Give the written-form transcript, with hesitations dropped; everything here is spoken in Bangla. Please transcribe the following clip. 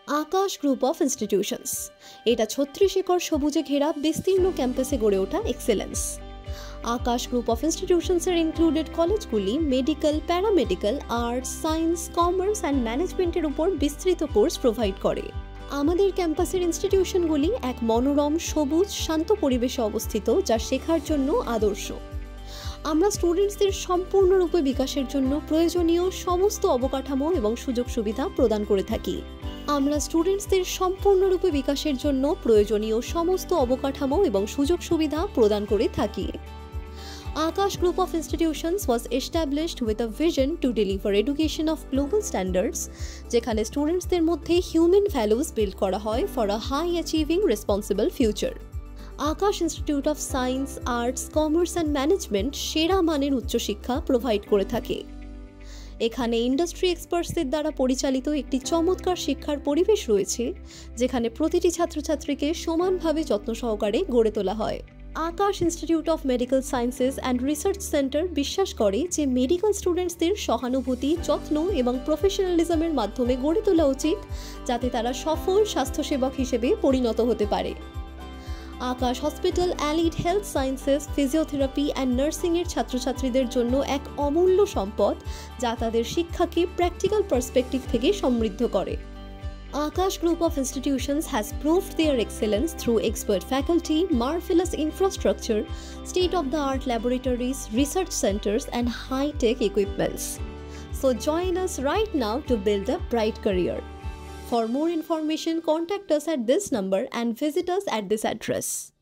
আকাশ গ্রুপ অফ ইনস্টিটিউশনস এটা 36 একর সবুজে ঘেরা বিস্তীর্ণ ক্যাম্পাসে গড়ে ওঠা এক্সেলেন্স। আকাশ গ্রুপ অফ ইনস্টিটিউশনসের ইনক্লুডেড কলেজগুলি medical, paramedical, arts, science, commerce and ম্যানেজমেন্টের উপর বিস্তৃত কোর্স প্রোভাইড করে। আমাদের ক্যাম্পাসের ইনস্টিটিউশনগুলি এক মনোরম, সবুজ, শান্ত পরিবেশে অবস্থিত, যা শেখার জন্য আদর্শ। আমরা স্টুডেন্টসদের সম্পূর্ণরূপে বিকাশের জন্য প্রয়োজনীয় সমস্ত অবকাঠামো এবং সুযোগ সুবিধা প্রদান করে থাকি। Akash Group of Institutions was established with a vision to deliver education of global standards, যেখানে স্টুডেন্টসদের মধ্যে হিউম্যান ভ্যালুস বিল্ড করা হয় for a high achieving responsible future. Akash institute of science, arts, commerce and management সেরা মানের উচ্চশিক্ষা প্রোভাইড করে থাকে। এখানে ইন্ডাস্ট্রি এক্সপার্টসদের দ্বারা পরিচালিত একটি চমৎকার শিক্ষার পরিবেশ রয়েছে, যেখানে প্রতিটি ছাত্রছাত্রীকে সমানভাবে যত্ন সহকারে গড়ে তোলা হয়। Akash institute of medical sciences and research centre বিশ্বাস করে যে মেডিকেল স্টুডেন্টসদের সহানুভূতি, যত্ন এবং প্রফেশনালিজমের মাধ্যমে গড়ে তোলা উচিত, যাতে তারা সফল স্বাস্থ্যসেবক হিসেবে পরিণত হতে পারে। Akash hospital allied health sciences, physiotherapy and নার্সিংয়ের ছাত্রছাত্রীদের জন্য এক অমূল্য সম্পদ, যা তাদের শিক্ষাকে প্র্যাকটিক্যাল পার্সপেক্টিভ থেকে সমৃদ্ধ করে। Akash Group of Institutions has proved their excellence through expert faculty, marvelous infrastructure, state-of-the-art laboratories, research centers, and high-tech equipments. So join us right now to build a bright career. For more information, contact us at this number and visit us at this address.